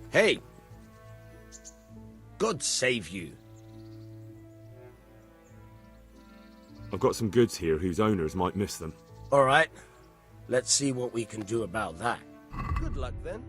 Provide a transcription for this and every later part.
Hey! God save you. I've got some goods here whose owners might miss them. All right. Let's see what we can do about that. Good luck, then.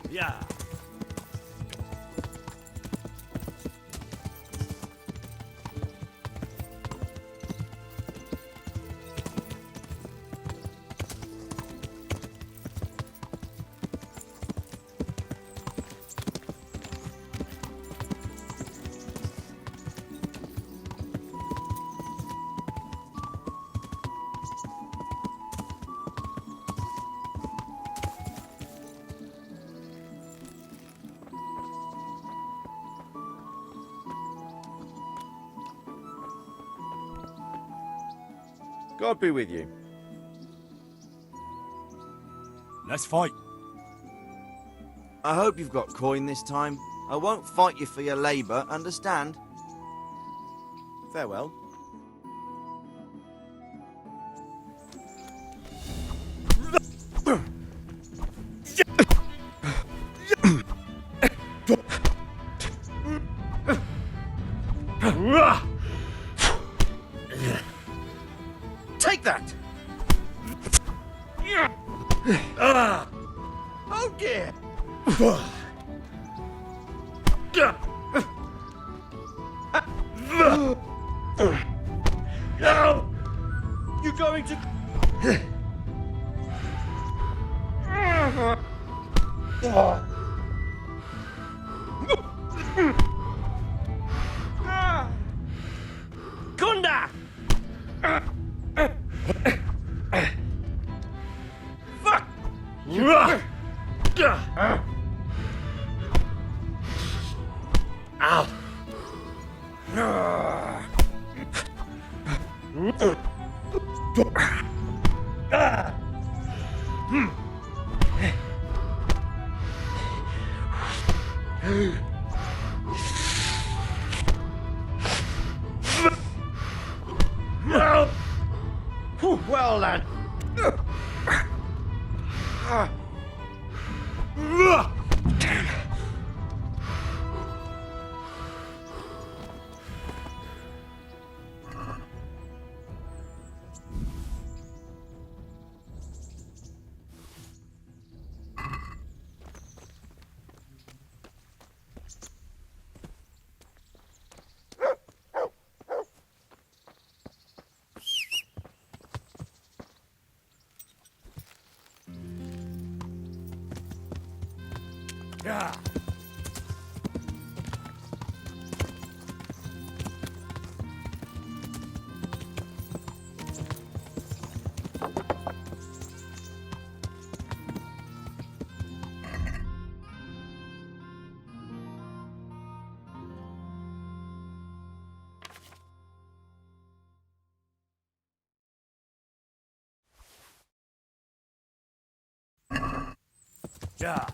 Yeah. God be with you. Let's fight. I hope you've got coin this time. I won't fight you for your labour, understand? Farewell. Take that! Oh dear! No! You're going to... Kunda! Fuck! Ow! Whew, well then. Yeah. Yeah.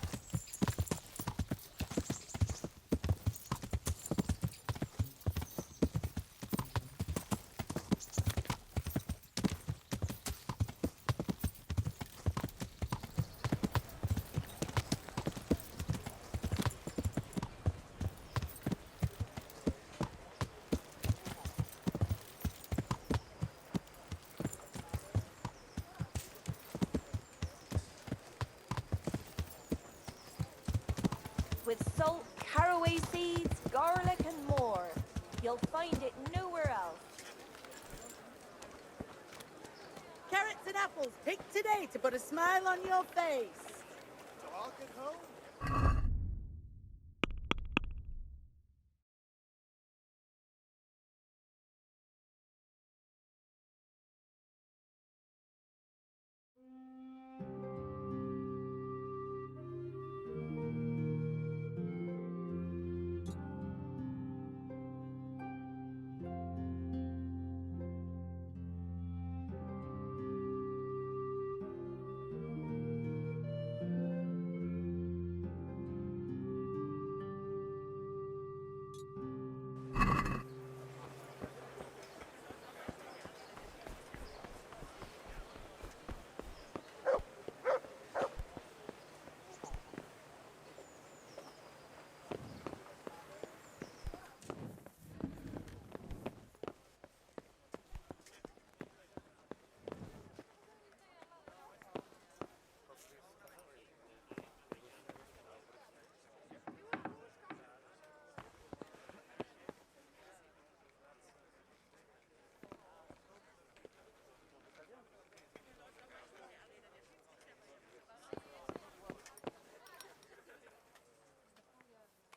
You'll find it nowhere else. Carrots and apples picked today to put a smile on your face. So I'll get home.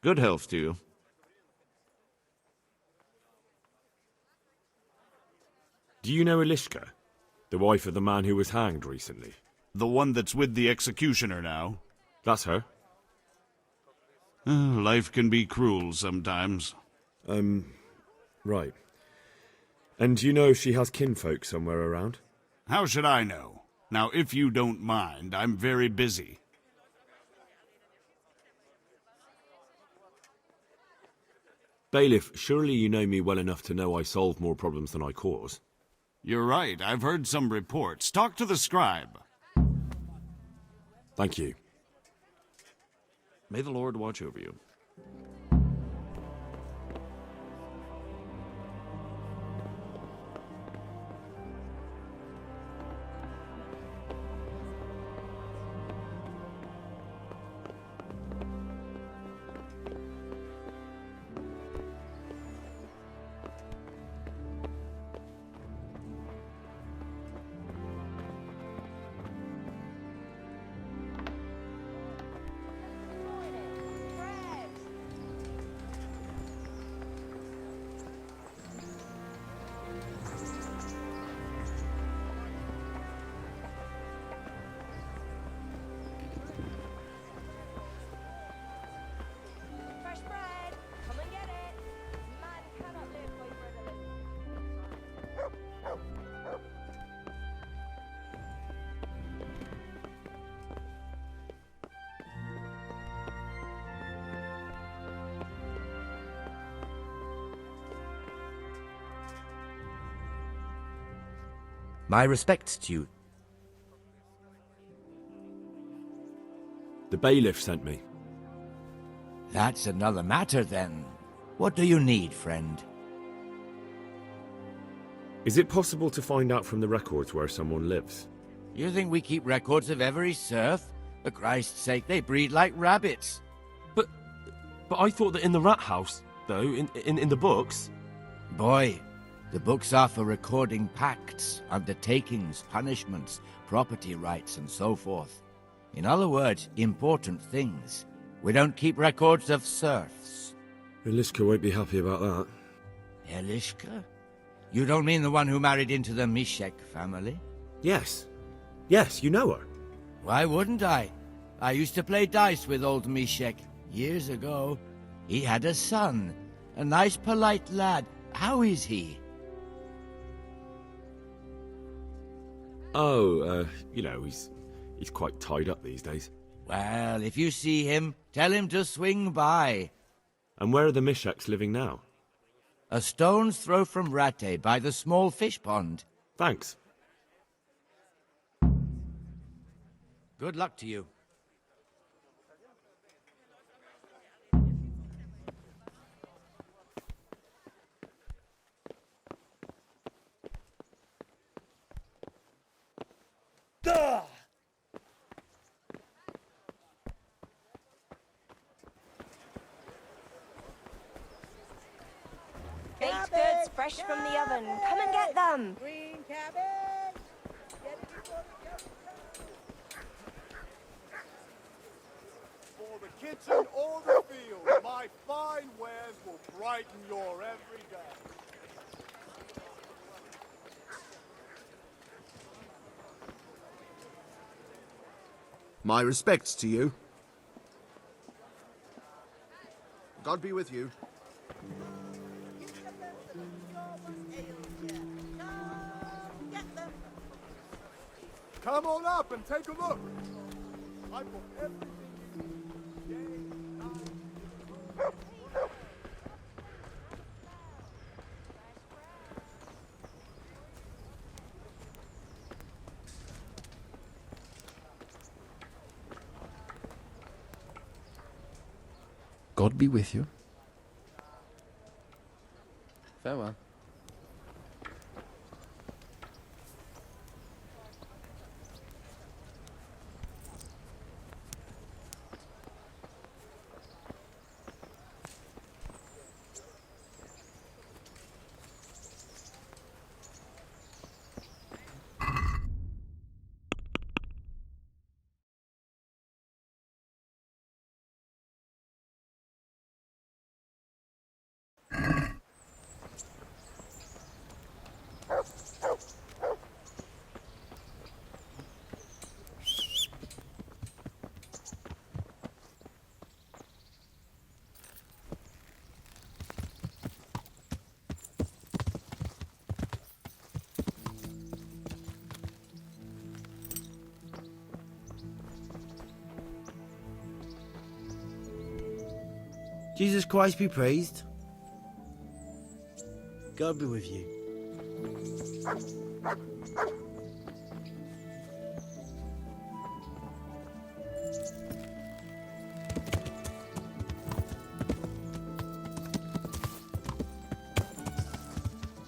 Good health to you. Do you know Elishka? The wife of the man who was hanged recently? The one that's with the executioner now. That's her. Life can be cruel sometimes. Right. And do you know if she has kinfolk somewhere around? How should I know? Now, if you don't mind, I'm very busy. Bailiff, surely you know me well enough to know I solve more problems than I cause. You're right, I've heard some reports. Talk to the scribe. Thank you. May the Lord watch over you. Fresh bread! Come and get it! Man cannot live by bread alone. My respects to you. The bailiff sent me. That's another matter, then. What do you need, friend? Is it possible to find out from the records where someone lives? You think we keep records of every serf? For Christ's sake, they breed like rabbits. But I thought that in the rat house, though, in the books... Boy, the books are for recording pacts, undertakings, punishments, property rights, and so forth. In other words, important things. We don't keep records of serfs. Elishka won't be happy about that. Elishka? You don't mean the one who married into the Mishek family? Yes. Yes, you know her. Why wouldn't I? I used to play dice with old Mishek years ago. He had a son, a nice polite lad. How is he? Oh, you know, he's quite tied up these days. Well, if you see him, tell him to swing by. And where are the Misheks living now? A stone's throw from Ratte by the small fish pond. Thanks. Good luck to you. Fresh from the oven. Come and get them. Green cabbage. Get it before the jump. For the kitchen or the field, my fine wares will brighten your every day. My respects to you. God be with you. Come on up and take a look. I've got everything you need. Day, night. God be with you. Farewell. Jesus Christ be praised. God be with you.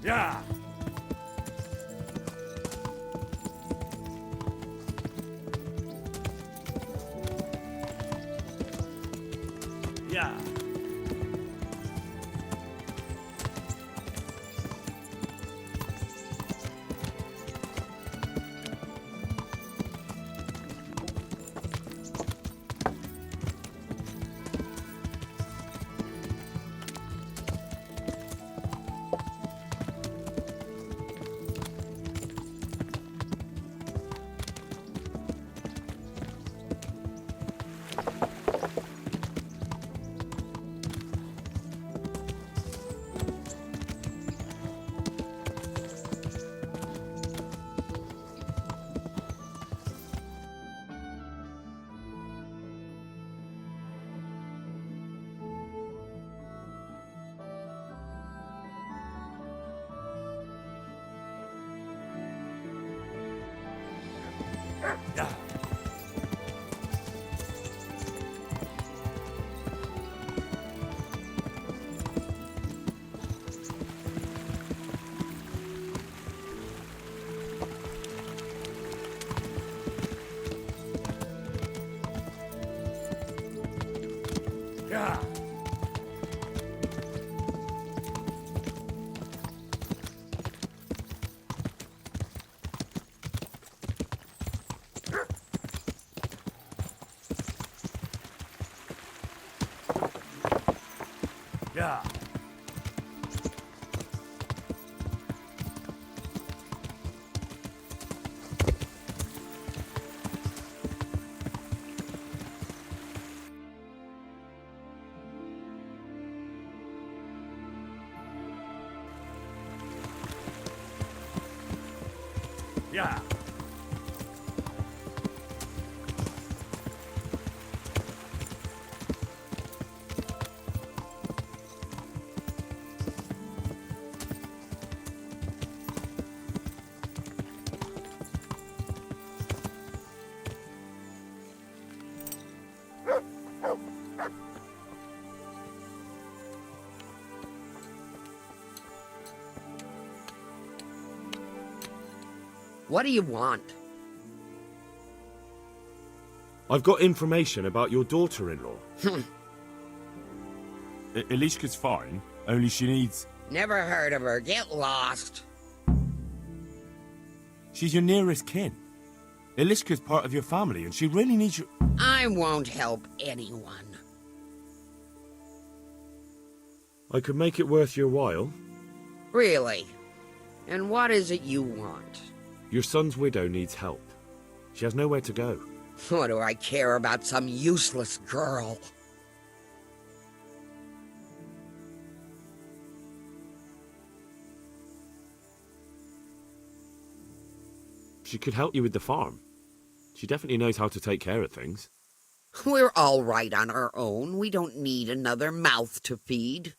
Yeah. Yeah. Yeah. Yeah. Yeah. What do you want? I've got information about your daughter-in-law. Elishka's fine, only she needs Never heard of her. Get lost. She's your nearest kin. Eliska's part of your family, and she really needs you. I won't help anyone. I could make it worth your while. Really? And what is it you want? Your son's widow needs help. She has nowhere to go. What do I care about some useless girl? She could help you with the farm. She definitely knows how to take care of things. We're all right on our own. We don't need another mouth to feed.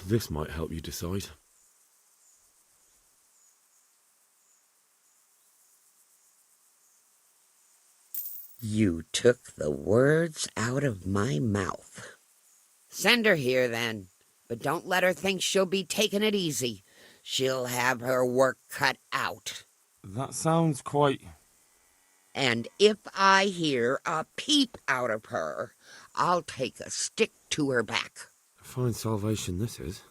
This might help you decide. You took the words out of my mouth. Send her here, then. But don't let her think she'll be taking it easy. She'll have her work cut out. That sounds quite... And if I hear a peep out of her, I'll take a stick to her back. A fine salvation this is.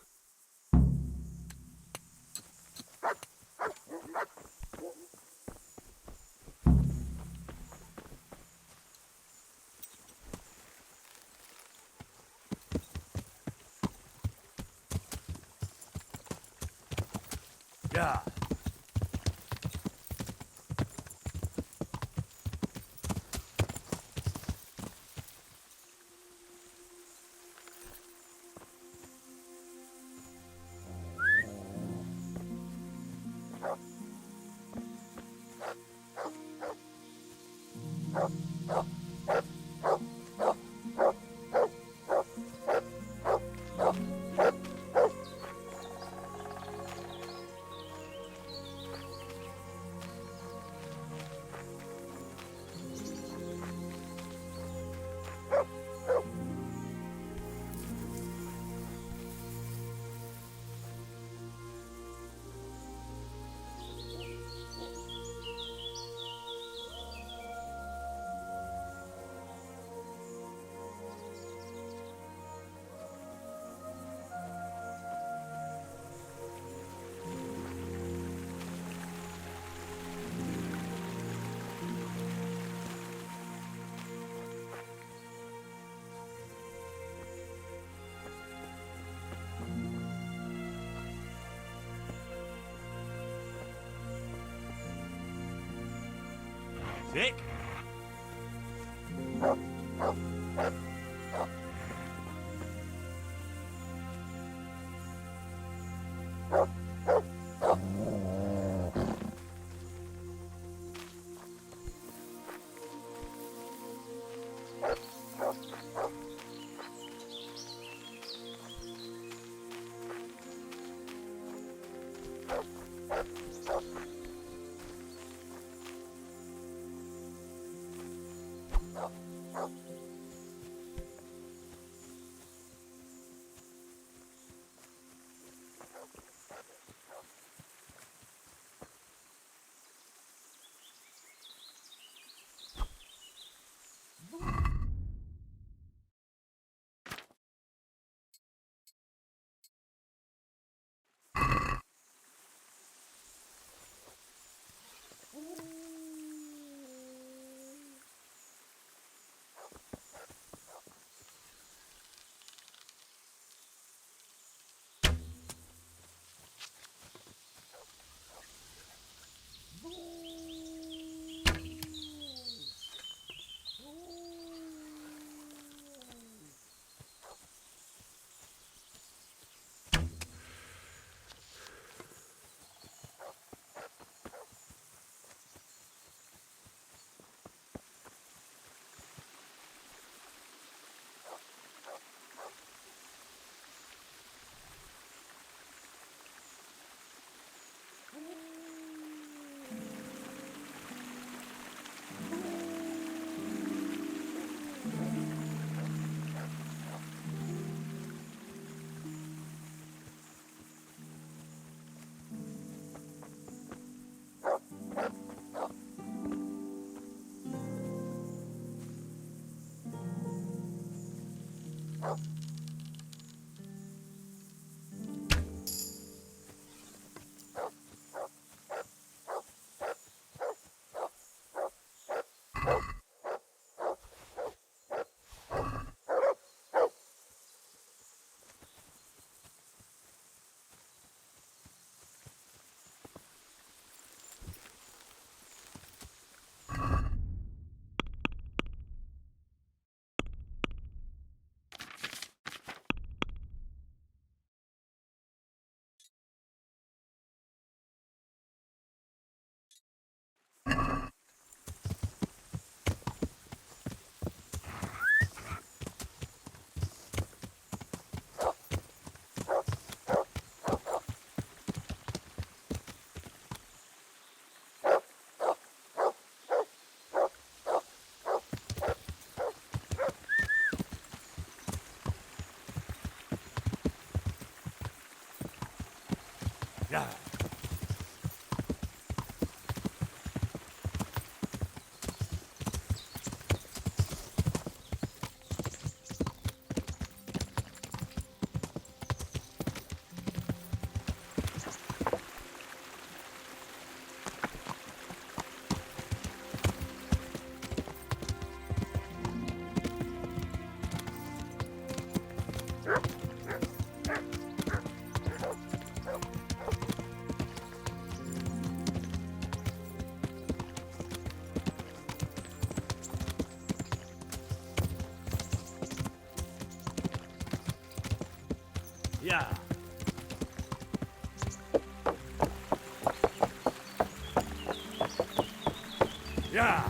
Yeah. Sick? Yeah. Yeah. Yeah.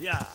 Yeah.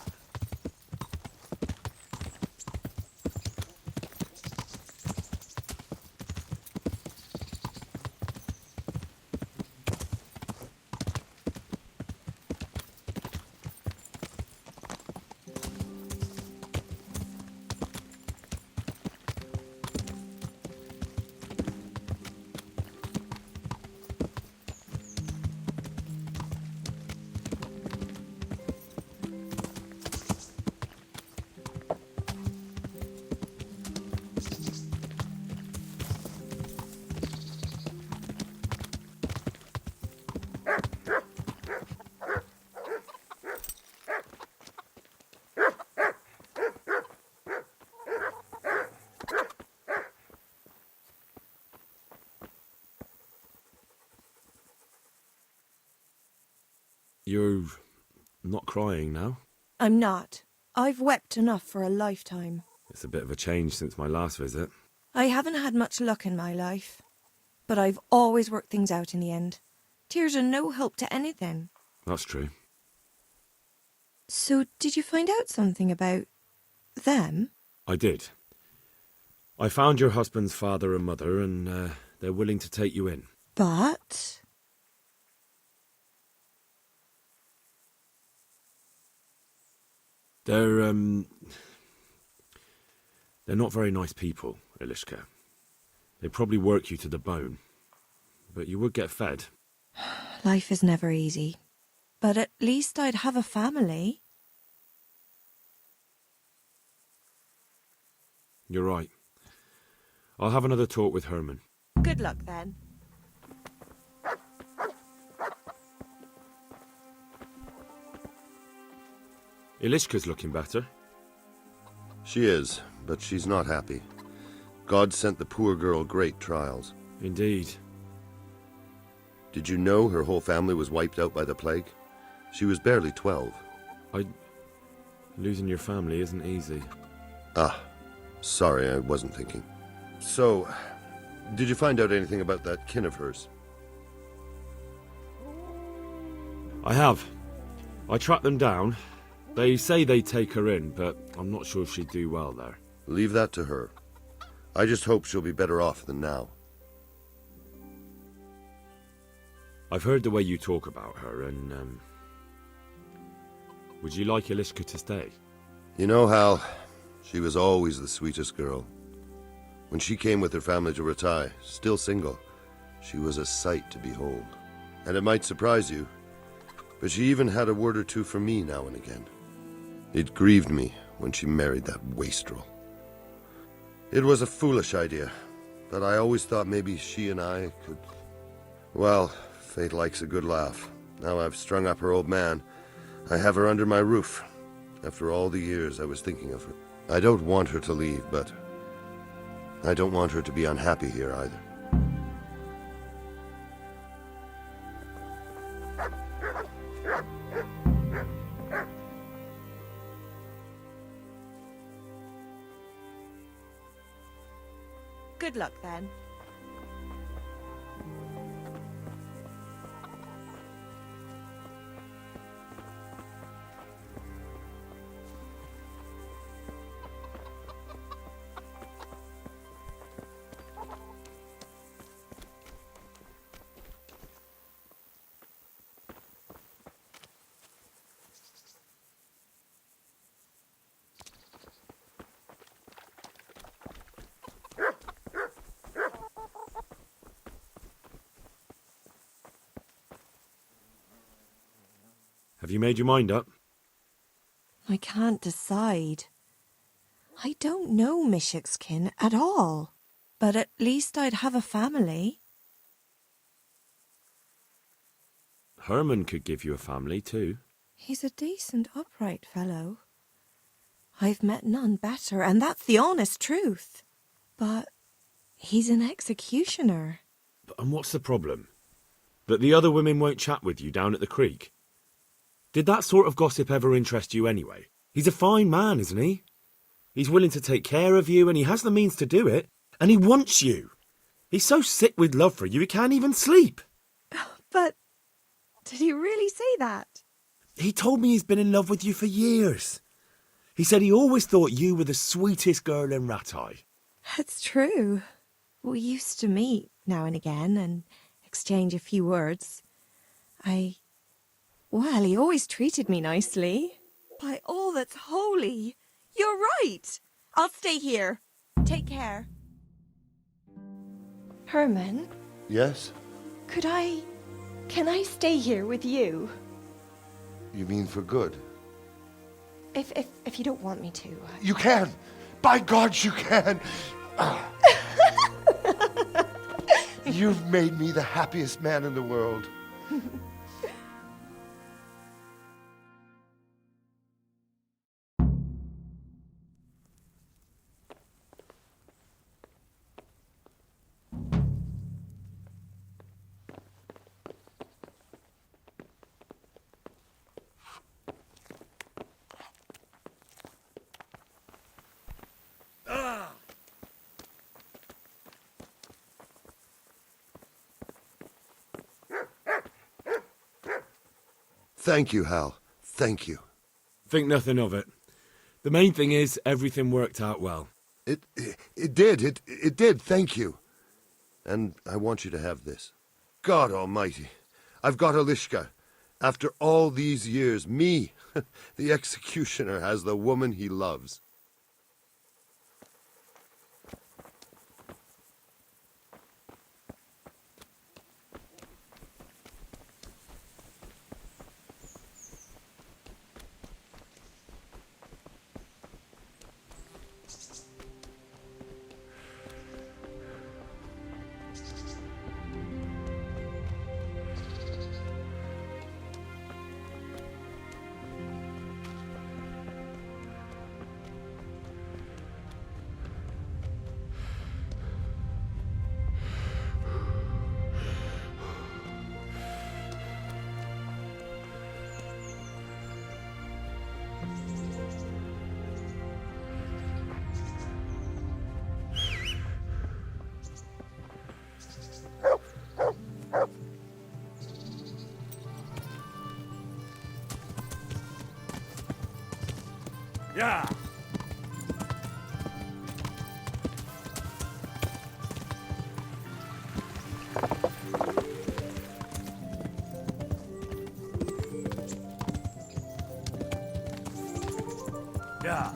You're not crying now? I'm not. I've wept enough for a lifetime. It's a bit of a change since my last visit. I haven't had much luck in my life, but I've always worked things out in the end. Tears are no help to anything. That's true. So, did you find out something about them? I did. I found your husband's father and mother, and they're willing to take you in. But... They're not very nice people, Elishka. They'd probably work you to the bone. But you would get fed. Life is never easy. But at least I'd have a family. You're right. I'll have another talk with Herman. Good luck, then. Ilishka's looking better. She is, but she's not happy. God sent the poor girl great trials. Indeed. Did you know her whole family was wiped out by the plague? She was barely 12. Losing your family isn't easy. Ah, sorry, I wasn't thinking. So, did you find out anything about that kin of hers? I have. I tracked them down. They say they take her in, but I'm not sure if she'd do well there. Leave that to her. I just hope she'll be better off than now. I've heard the way you talk about her, and, would you like Ilishka to stay? You know, Hal, she was always the sweetest girl. When she came with her family to Ratai, still single, she was a sight to behold. And it might surprise you, but she even had a word or two for me now and again. It grieved me when she married that wastrel. It was a foolish idea, but I always thought maybe she and I could... Well, fate likes a good laugh. Now I've strung up her old man. I have her under my roof. After all the years I was thinking of her. I don't want her to leave, but I don't want her to be unhappy here either. Good luck, then. Have you made your mind up? I can't decide. I don't know Mishik's kin at all. But at least I'd have a family. Herman could give you a family, too. He's a decent, upright fellow. I've met none better, and that's the honest truth. But he's an executioner. And what's the problem? That the other women won't chat with you down at the creek? Did that sort of gossip ever interest you anyway? He's a fine man, isn't he? He's willing to take care of you, and he has the means to do it, and he wants you. He's so sick with love for you, he can't even sleep. But did he really say that? He told me he's been in love with you for years. He said he always thought you were the sweetest girl in Ratai. That's true. We used to meet now and again and exchange a few words. Well, he always treated me nicely. By all that's holy, you're right. I'll stay here. Take care. Herman? Yes? Can I stay here with you? You mean for good? If you don't want me to. You can! By God, you can! You've made me the happiest man in the world. Thank you, Hal. Thank you. Think nothing of it. The main thing is everything worked out well. It did, thank you. And I want you to have this. God almighty, I've got Ilishka. After all these years, me, the executioner, has the woman he loves. Yeah. Yeah.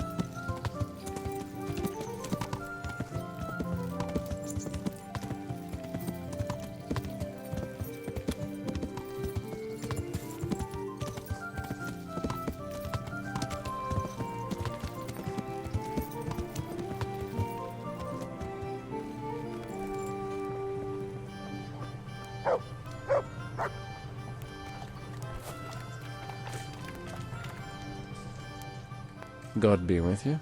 God be with you.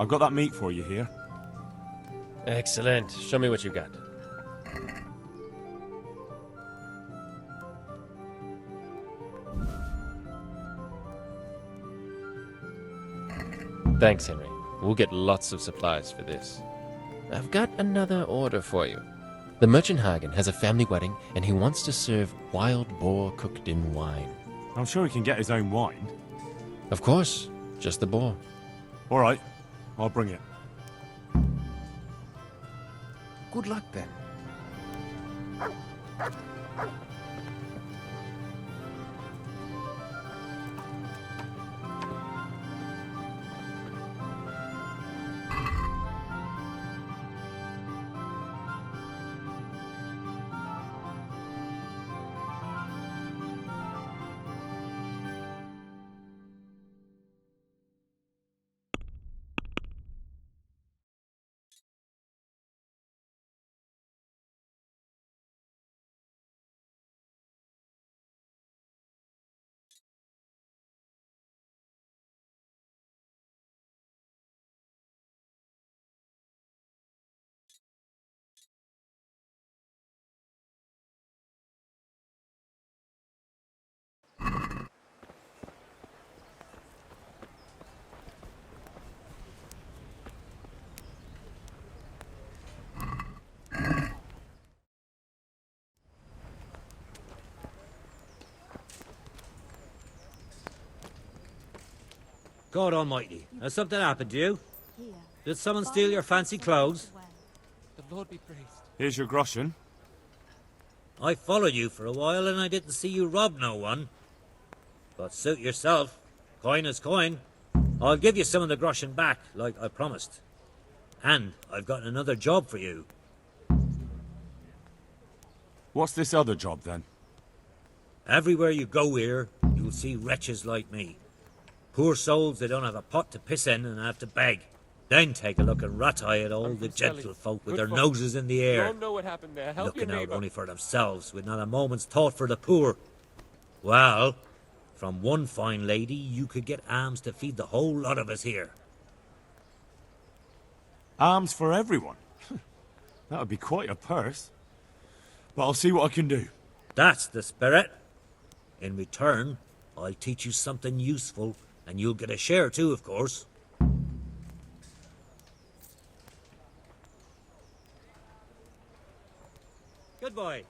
I've got that meat for you here. Excellent. Show me what you got. Thanks, Henry. We'll get lots of supplies for this. I've got another order for you. The merchant Hagen has a family wedding, and he wants to serve wild boar cooked in wine. I'm sure he can get his own wine. Of course, just the boar. All right, I'll bring it. Good luck then. God almighty, has something happened to you? Did someone steal your fancy clothes? The Lord be praised. Here's your groschen. I followed you for a while and I didn't see you rob no one. But suit yourself. Coin is coin. I'll give you some of the groschen back, like I promised. And I've got another job for you. What's this other job, then? Everywhere you go here, you'll see wretches like me. Poor souls that don't have a pot to piss in and have to beg. Then take a look and rat-eye at all the gentlefolk with their noses in the air. Don't know what happened there. Help Looking your out neighbor. only for themselves, with not a moment's thought for the poor. Well, from one fine lady, you could get alms to feed the whole lot of us here. Alms for everyone? That would be quite a purse. But I'll see what I can do. That's the spirit. In return, I'll teach you something useful, and you'll get a share too, of course. Good boy.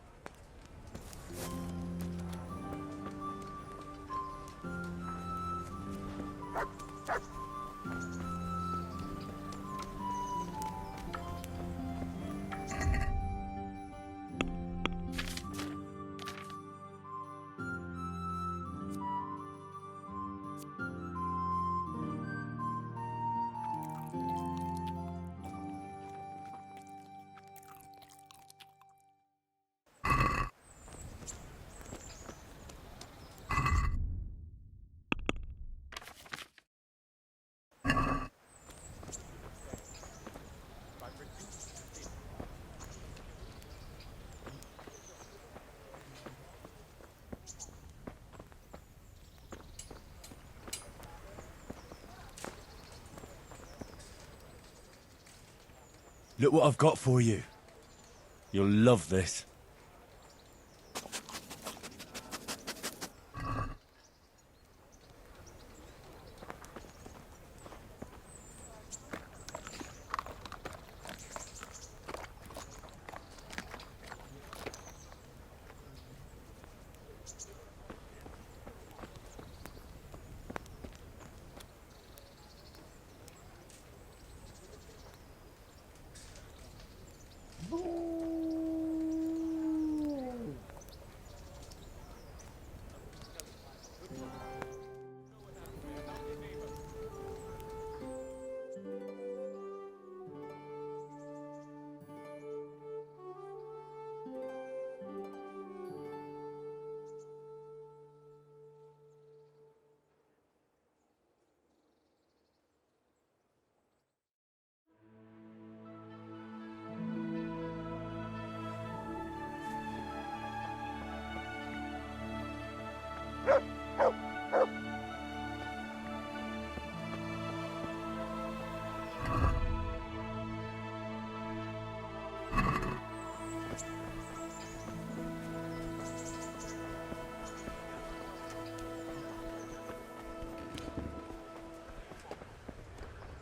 Look what I've got for you. You'll love this.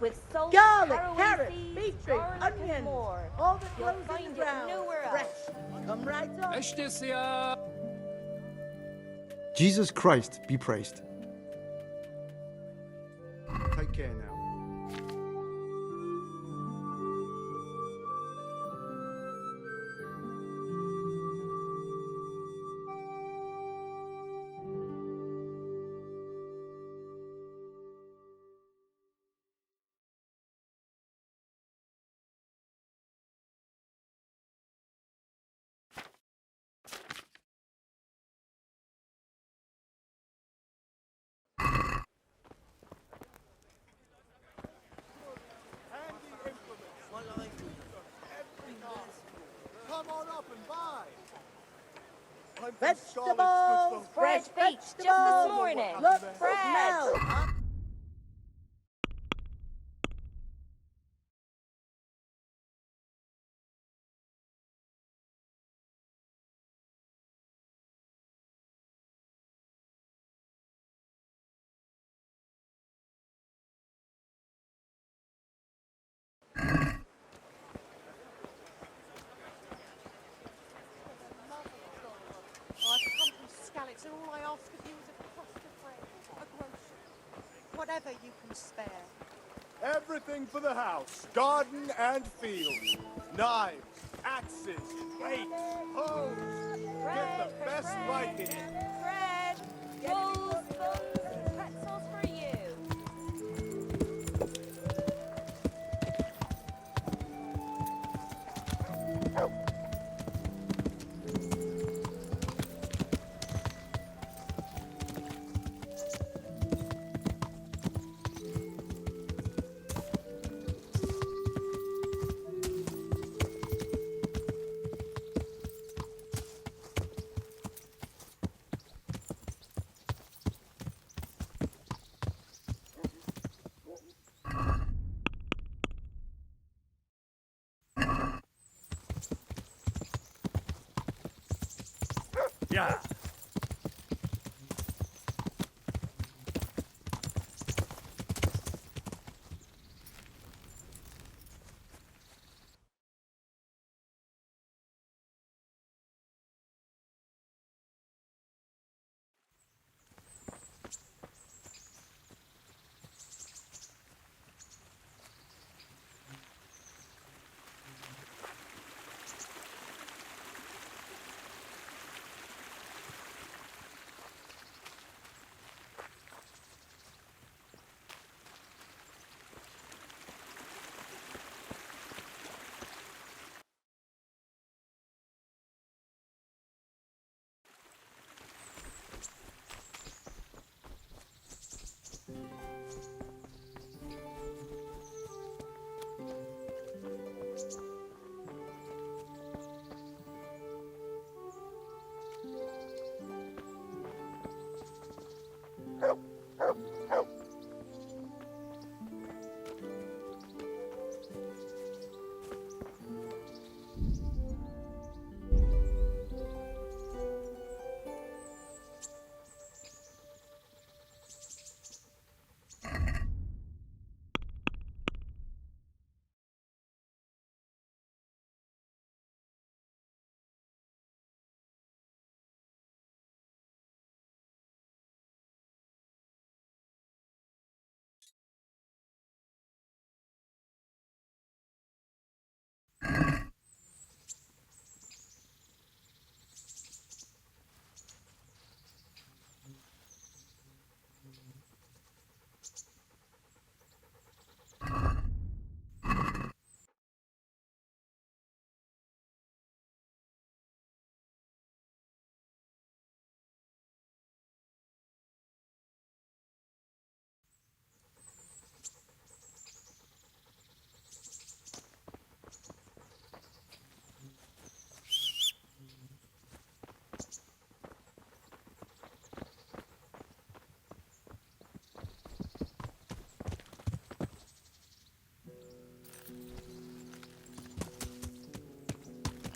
with salt, Garlic, caraway carrots, seeds, beetroot, garlic, and onions, more. all that You'll grows in find the it ground, nowhere fresh. else. Come right on. Jesus Christ be praised. Take care now. Come on up and buy. Vegetables, Fresh fresh baked just this vegetables. morning. Look, Fresh. smell. I've come from Scallets, and all I ask of you is a crust of bread, a grocer, whatever you can spare. Everything for the house, garden and field. Knives, axes, rakes, hoes. Get the best right in it. Bread, rolls, buns, and pretzels for you. Yeah.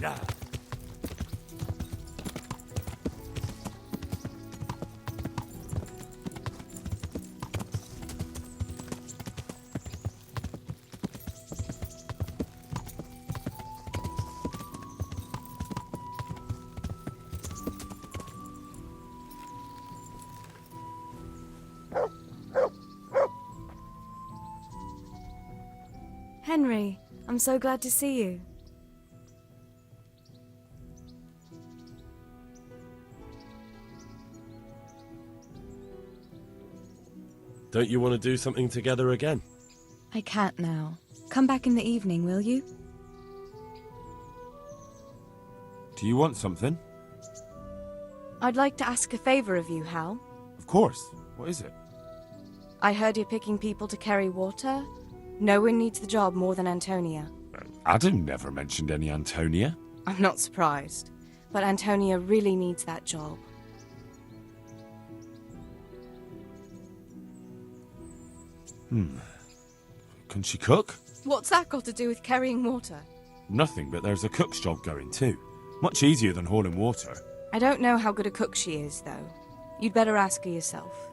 Yeah. Henry. I'm so glad to see you. Don't you want to do something together again? I can't now. Come back in the evening, will you? Do you want something? I'd like to ask a favor of you, Hal. Of course. What is it? I heard you're picking people to carry water. No one needs the job more than Antonia. Adam never mentioned any Antonia. I'm not surprised. But Antonia really needs that job. Can she cook? What's that got to do with carrying water? Nothing, but there's a cook's job going too. Much easier than hauling water. I don't know how good a cook she is, though. You'd better ask her yourself.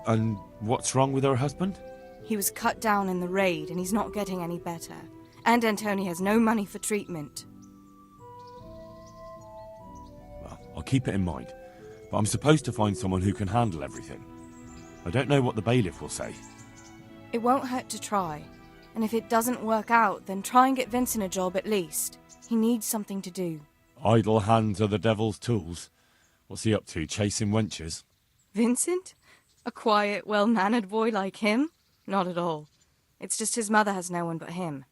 And what's wrong with her husband? He was cut down in the raid, and he's not getting any better. And Antonia has no money for treatment. Well, I'll keep it in mind. But I'm supposed to find someone who can handle everything. I don't know what the bailiff will say. It won't hurt to try. And if it doesn't work out, then try and get Vincent a job at least. He needs something to do. Idle hands are the devil's tools. What's he up to, chasing wenches? Vincent? A quiet, well-mannered boy like him? Not at all. It's just his mother has no one but him.